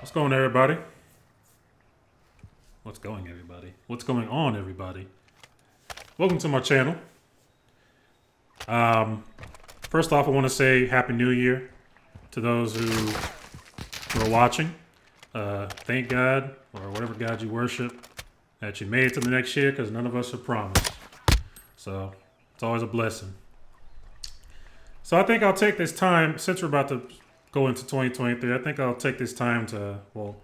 What's going, everybody? What's going, everybody? What's going on, everybody? Welcome to my channel. First off, I want to say Happy New Year to those who are watching. Thank God, or whatever God you worship, that you made it to the next year, because none of us are promised. So, it's always a blessing. So I think I'll take this time, since we're about to go into 2023, I think I'll take this time to, well,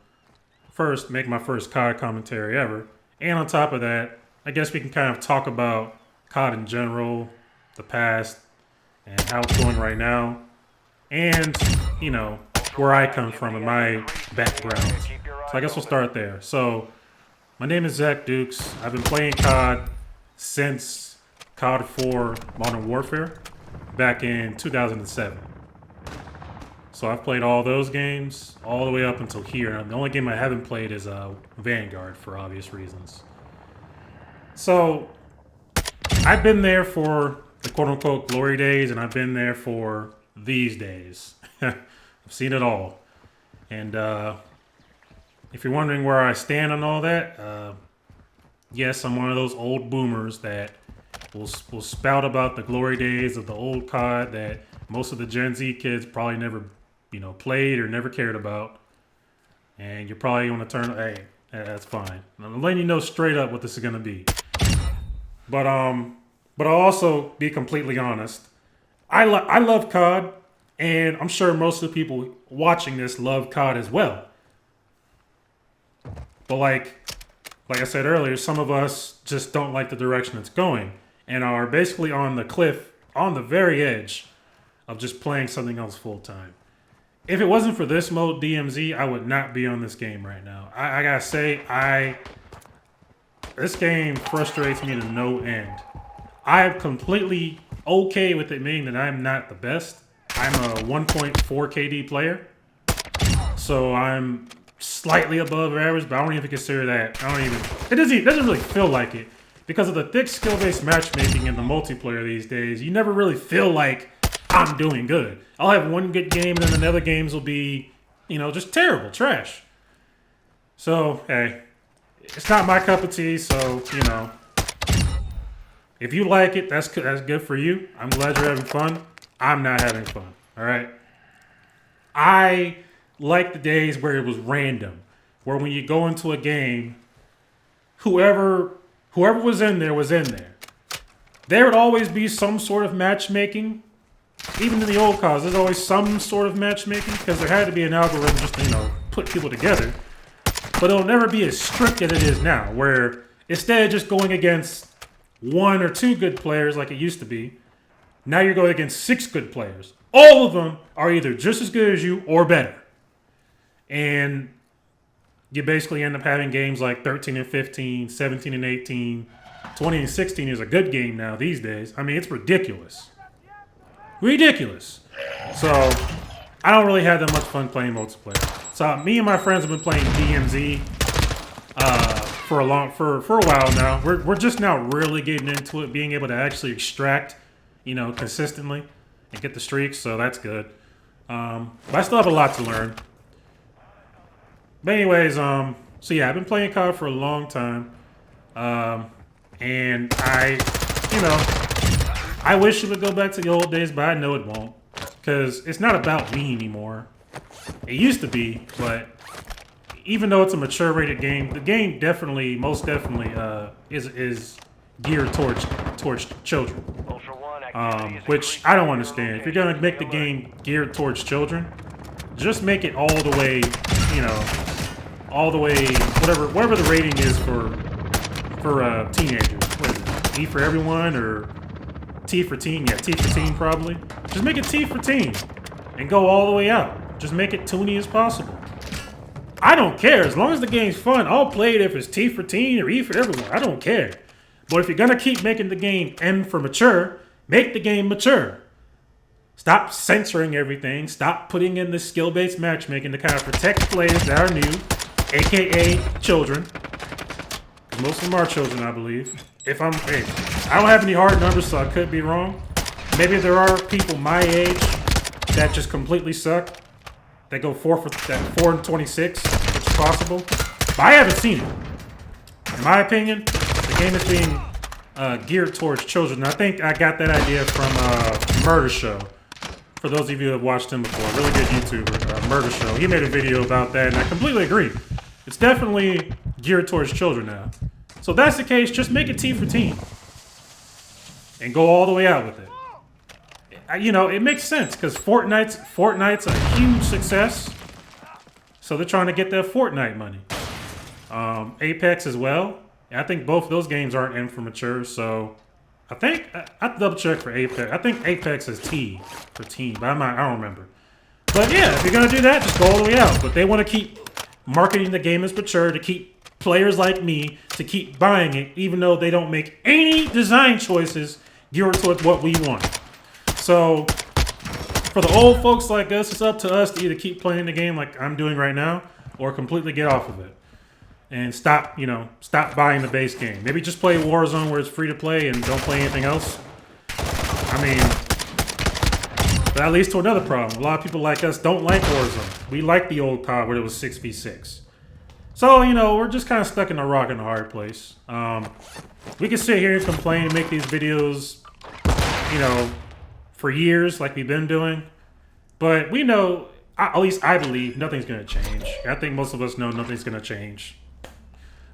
first make my first COD commentary ever. And on top of that, I guess we can kind of talk about COD in general, the past, and how it's going right now. And, you know, where I come from and my background. So I guess we'll start there. So, my name is Zach Dukes. I've been playing COD since COD 4 Modern Warfare back in 2007. So I've played all those games all the way up until here. And the only game I haven't played is Vanguard for obvious reasons. So I've been there for the quote-unquote glory days, and I've been there for these days. I've seen it all. And if you're wondering where I stand on all that, yes, I'm one of those old boomers that will spout about the glory days of the old COD that most of the Gen Z kids probably never, played or never cared about. And you're probably going to turn, hey, that's fine. I'm letting you know straight up what this is going to be. But I'll also be completely honest. I love COD, and I'm sure most of the people watching this love COD as well. But like I said earlier, some of us just don't like the direction it's going and are basically on the cliff, on the very edge of just playing something else full time. If it wasn't for this mode, DMZ, I would not be on this game right now. I gotta say, this game frustrates me to no end. I'm completely okay with it meaning that I'm not the best. I'm a 1.4 KD player, so I'm slightly above average, but I don't even consider that. It doesn't really feel like it. Because of the thick skill-based matchmaking in the multiplayer these days, you never really feel like I'm doing good. I'll have one good game, and then the other games will be, just terrible, trash. So, hey, it's not my cup of tea, so, if you like it, that's good for you. I'm glad you're having fun. I'm not having fun, all right? I like the days where it was random, where when you go into a game, whoever was in there was in there. There would always be some sort of matchmaking. Even in the old CODs, there's always some sort of matchmaking because there had to be an algorithm just to, put people together. But it'll never be as strict as it is now, where instead of just going against one or two good players like it used to be, now you're going against 6 good players. All of them are either just as good as you or better. And you basically end up having games like 13 and 15, 17 and 18, 20 and 16 is a good game now these days. I mean, it's ridiculous. Ridiculous. So, I don't really have that much fun playing multiplayer. So, me and my friends have been playing DMZ for a while now. We're just now really getting into it, being able to actually extract, consistently and get the streaks, so that's good. But I still have a lot to learn. But anyways, so yeah, I've been playing COD for a long time. And I wish it would go back to the old days, but I know it won't. Because it's not about me anymore. It used to be, but even though it's a mature rated game, the game most definitely is geared towards children. Which I don't understand. If you're gonna make the game geared towards children, just make it all the way, whatever the rating is for teenagers. What is it? E for everyone or T for teen? Yeah, T for teen probably. Just make it T for teen and go all the way out. Just make it toony as possible. I don't care. As long as the game's fun, I'll play it if it's T for teen or E for everyone. I don't care. But if you're gonna keep making the game M for mature, make the game mature. Stop censoring everything. Stop putting in the skill-based matchmaking to kind of protect players that are new, aka children. Most of them are children, I believe. I don't have any hard numbers, so I could be wrong. Maybe there are people my age that just completely suck. that go 4 and 26, which is possible. But I haven't seen it. In my opinion, the game is being geared towards children. I think I got that idea from Murder Show. For those of you who have watched him before, really good YouTuber, Murder Show. He made a video about that, and I completely agree. It's definitely geared towards children now. So if that's the case, just make it teen for teen. And go all the way out with it. You know, it makes sense, because Fortnite's a huge success. So they're trying to get that Fortnite money. Apex as well. I think both of those games aren't in for mature, so I think I have to double check for Apex. I think Apex is T for teen, but I don't remember. But yeah, if you're gonna do that, just go all the way out. But they want to keep marketing the game as mature to keep players like me to keep buying it, even though they don't make any design choices geared towards what we want. So for the old folks like us, it's up to us to either keep playing the game like I'm doing right now, or completely get off of it. And stop buying the base game. Maybe just play Warzone where it's free to play and don't play anything else. I mean, that leads to another problem. A lot of people like us don't like Warzone. We like the old COD where it was 6v6. So, you know, we're just kind of stuck in a rock and a hard place. We can sit here and complain and make these videos, you know, for years like we've been doing. But we know, at least I believe, nothing's going to change. I think most of us know nothing's going to change.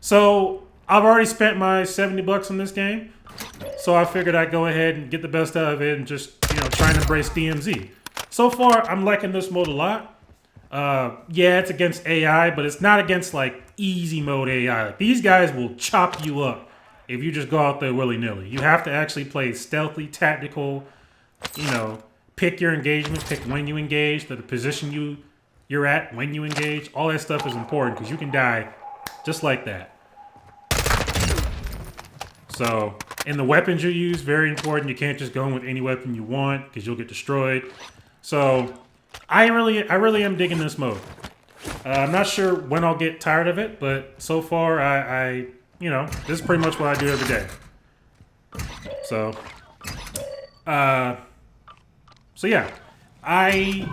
So I've already spent my $70 on this game, so I figured I'd go ahead and get the best out of it and just, you know, try and embrace DMZ. So far, I'm liking this mode a lot. Yeah, it's against AI, but it's not against like easy mode AI. Like, these guys will chop you up if you just go out there willy-nilly. You have to actually play stealthy, tactical. You know, pick your engagement, pick when you engage, the position you're at when you engage. All that stuff is important because you can die just like that. So, and the weapons you use, very important. You can't just go in with any weapon you want because you'll get destroyed. So, I really am digging this mode. I'm not sure when I'll get tired of it, but so far, you know, this is pretty much what I do every day. So yeah, I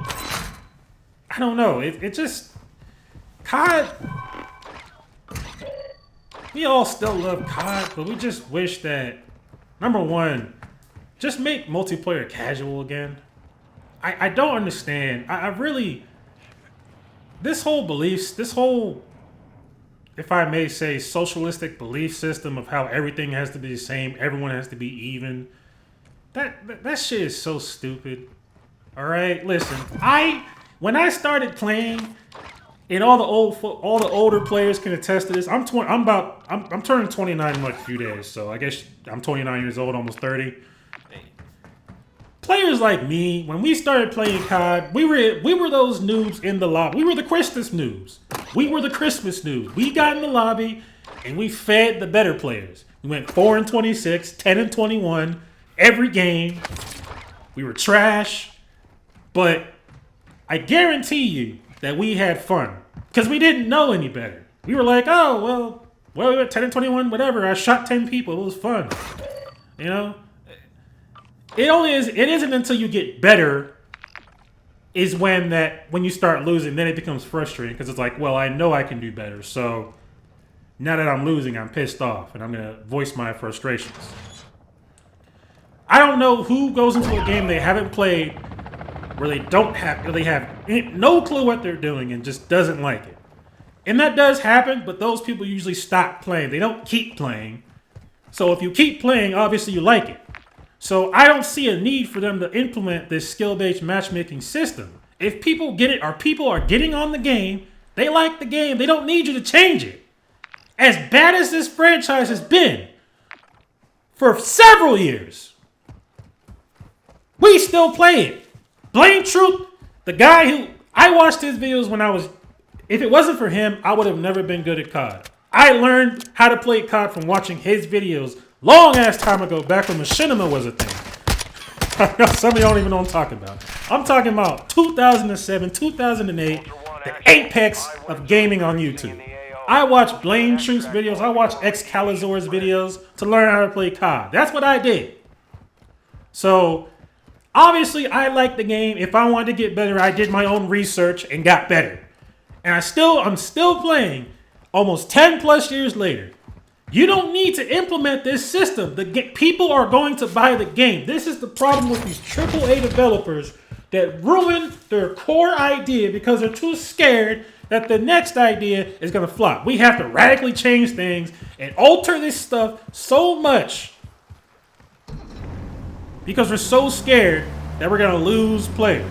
don't know. It just COD. We all still love COD, but we just wish that, number one, just make multiplayer casual again. I don't understand. I really, this whole, if I may say, socialistic belief system of how everything has to be the same, everyone has to be even. That shit is so stupid. All right, listen. When I started playing, and all the older players can attest to this. I'm turning 29 in like a few days, so I guess I'm 29 years old, almost 30. Players like me, when we started playing COD, we were those noobs in the lobby. We were the Christmas noobs. We got in the lobby and we fed the better players. We went 4 and 26, 10 and 21 every game. We were trash, but I guarantee you that we had fun because we didn't know any better. We were like, oh, well, we were 10 and 21, whatever. I shot 10 people. It was fun. You know? It isn't until you get better is when you start losing, then it becomes frustrating because it's like, well, I know I can do better. So now that I'm losing, I'm pissed off and I'm going to voice my frustrations. I don't know who goes into a game they haven't played where they have no clue what they're doing and just doesn't like it. And that does happen, but those people usually stop playing. They don't keep playing. So if you keep playing, obviously you like it. So I don't see a need for them to implement this skill-based matchmaking system. If people get it, or people are getting on the game, they like the game, they don't need you to change it. As bad as this franchise has been for several years, we still play it. Blame Truth, the guy who, I watched his videos when if it wasn't for him, I would have never been good at COD. I learned how to play COD from watching his videos long ass time ago, back when machinima was a thing. Some of y'all don't even know what I'm talking about. I'm talking about 2007, 2008, the apex of gaming on YouTube. I watched Blame Truth's videos, I watched Excalibur's videos to learn how to play COD. That's what I did. So, Obviously, I like the game. If I wanted to get better, I did my own research and got better. And I'm still playing almost 10 plus years later. You don't need to implement this system. People are going to buy the game. This is the problem with these AAA developers that ruin their core idea because they're too scared that the next idea is going to flop. We have to radically change things and alter this stuff so much because we're so scared that we're going to lose players.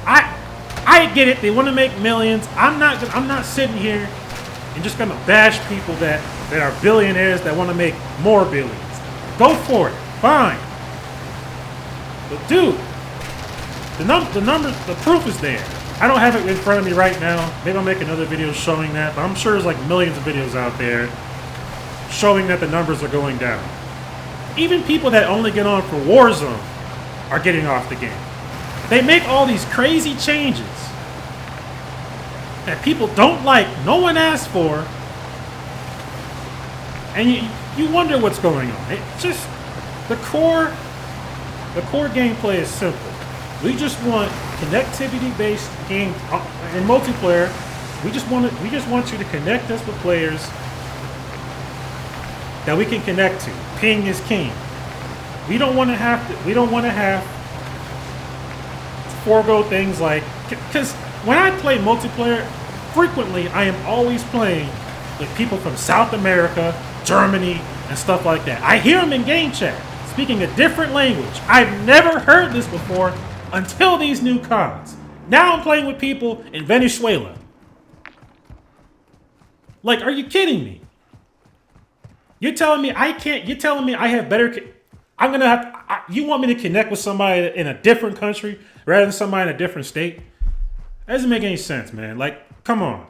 I get it. They want to make millions. I'm not sitting here and just going to bash people that are billionaires that want to make more billions. Go for it. Fine. But dude, the numbers, the proof is there. I don't have it in front of me right now. Maybe I'll make another video showing that, but I'm sure there's like millions of videos out there showing that the numbers are going down. Even people that only get on for Warzone are getting off the game. They make all these crazy changes that people don't like, no one asked for, and you wonder what's going on. It's just the core gameplay is simple. We just want connectivity-based game in multiplayer. We just want you to connect us with players that we can connect to. Ping is king. We don't want to have to forego things like, because when I play multiplayer, frequently I am always playing with people from South America, Germany, and stuff like that. I hear them in game chat speaking a different language. I've never heard this before until these new CODs. Now I'm playing with people in Venezuela. Like, are you kidding me? You're telling me I can't, you're telling me I have better, I'm gonna have, you want me to connect with somebody in a different country rather than somebody in a different state? That doesn't make any sense, man. Like, come on.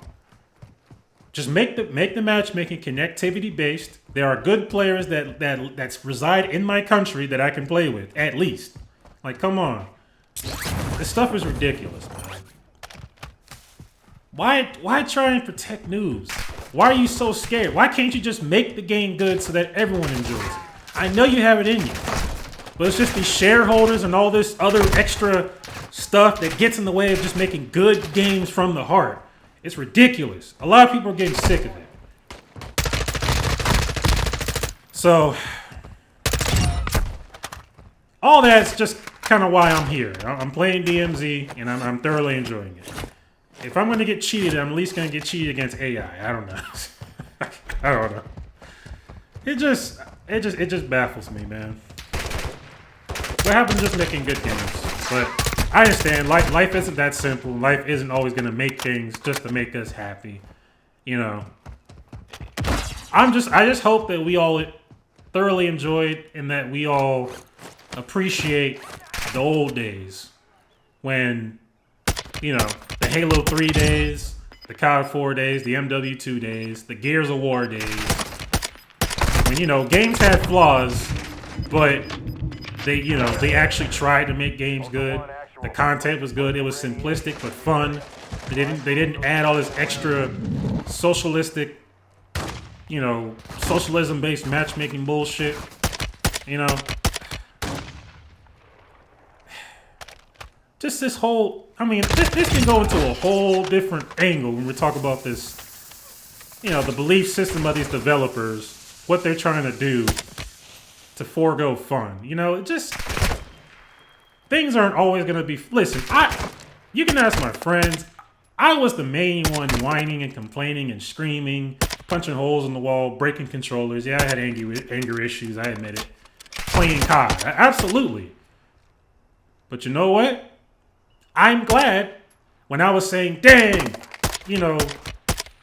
Just make the matchmaking connectivity based. There are good players that reside in my country that I can play with, at least. Like, come on. This stuff is ridiculous, man. Why try and protect noobs? Why are you so scared? Why can't you just make the game good so that everyone enjoys it? I know you have it in you, but it's just these shareholders and all this other extra stuff that gets in the way of just making good games from the heart. It's ridiculous. A lot of people are getting sick of it. So, all that's just kind of why I'm here. I'm playing DMZ, and I'm thoroughly enjoying it. If I'm going to get cheated, I'm at least going to get cheated against AI. I don't know. I don't know. It just baffles me, man. What happens just making good games? But I understand. Life isn't that simple. Life isn't always going to make things just to make us happy. You know. I just hope that we all thoroughly enjoyed and that we all appreciate the old days when, you know, the Halo 3 days, the COD 4 days, the MW2 days, the Gears of War days. When, you know, games had flaws, but they actually tried to make games good. The content was good. It was simplistic but fun. They didn't add all this extra socialistic, you know, socialism-based matchmaking bullshit. You know, just this whole, I mean, this can go into a whole different angle when we talk about this, you know, the belief system of these developers, what they're trying to do to forego fun. You know, it just, things aren't always going to be, listen, you can ask my friends, I was the main one whining and complaining and screaming, punching holes in the wall, breaking controllers. Yeah, I had anger issues, I admit it. Playing COD, absolutely. But you know what? I'm glad when I was saying, dang, you know,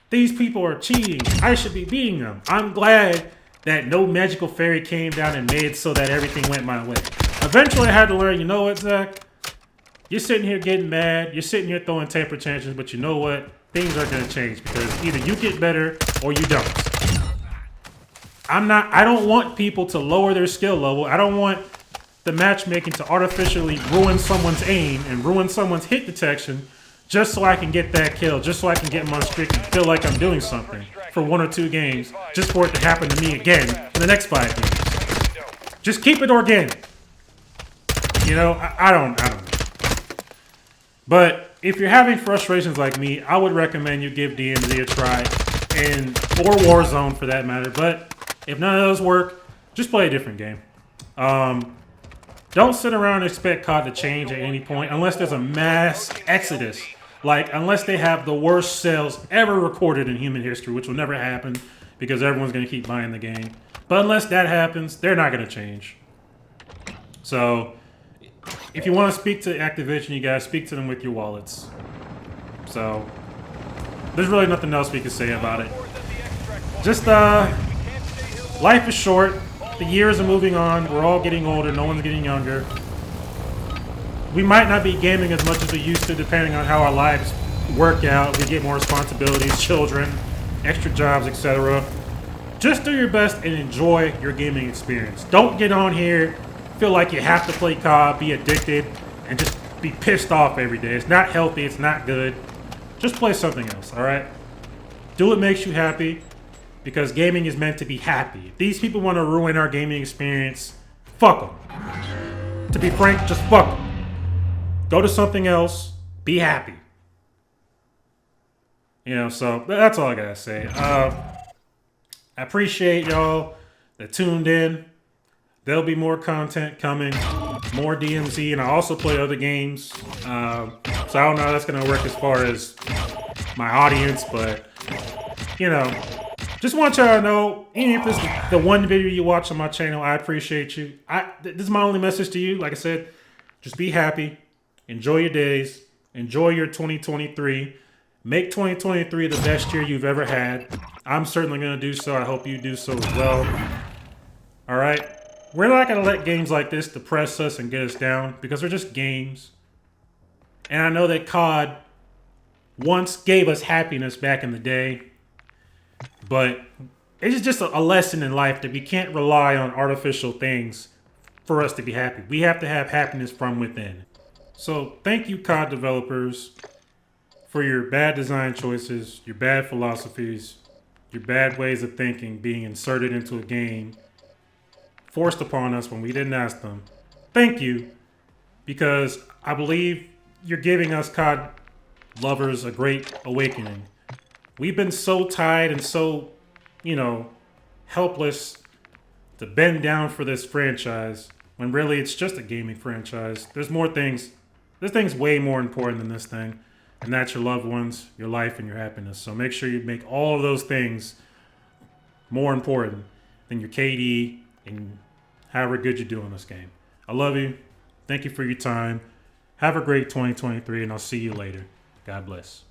these people are cheating. I should be beating them. I'm glad that no magical fairy came down and made so that everything went my way. Eventually I had to learn, you know what, Zach? You're sitting here getting mad. You're sitting here throwing temper tantrums, but you know what? Things are going to change because either you get better or you don't. I don't want people to lower their skill level. I don't want the matchmaking to artificially ruin someone's aim and ruin someone's hit detection just so I can get that kill, just so I can get my streak and feel like I'm doing something for 1 or 2 games, just for it to happen to me again in the next 5 games. Just keep it organic. You know, I don't know. But if you're having frustrations like me, I would recommend you give DMZ a try, or Warzone for that matter. But if none of those work, just play a different game. Don't sit around and expect COD to change at any point unless there's a mass exodus. Like, unless they have the worst sales ever recorded in human history, which will never happen because everyone's going to keep buying the game. But unless that happens, they're not going to change. So, if you want to speak to Activision, you guys speak to them with your wallets. So, there's really nothing else we can say about it. Just, life is short. The years are moving on. We're all getting older. No one's getting younger. We might not be gaming as much as we used to, depending on how our lives work out. We get more responsibilities, children, extra jobs, etc. Just do your best and enjoy your gaming experience. Don't get on here, feel like you have to play COD, be addicted, and just be pissed off every day. It's not healthy. It's not good. Just play something else, all right? Do what makes you happy, because gaming is meant to be happy. If these people want to ruin our gaming experience, fuck them. To be frank, just fuck them. Go to something else. Be happy. You know, so that's all I gotta say. I appreciate y'all that tuned in. There'll be more content coming, more DMZ, and I also play other games. So I don't know how that's gonna work as far as my audience, but you know, just want y'all to know, even if this is the one video you watch on my channel, I appreciate you. This is my only message to you. Like I said, just be happy. Enjoy your days. Enjoy your 2023. Make 2023 the best year you've ever had. I'm certainly going to do so. I hope you do so as well. All right? We're not going to let games like this depress us and get us down because they're just games. And I know that COD once gave us happiness back in the day. But it's just a lesson in life that we can't rely on artificial things for us to be happy. We have to have happiness from within. So thank you, COD developers, for your bad design choices, your bad philosophies, your bad ways of thinking being inserted into a game, forced upon us when we didn't ask them. Thank you, because I believe you're giving us COD lovers a great awakening. We've been so tied and so, you know, helpless to bend down for this franchise when really it's just a gaming franchise. There's more things. This thing's way more important than this thing, and that's your loved ones, your life, and your happiness. So make sure you make all of those things more important than your KD and however good you do in this game. I love you. Thank you for your time. Have a great 2023, and I'll see you later. God bless.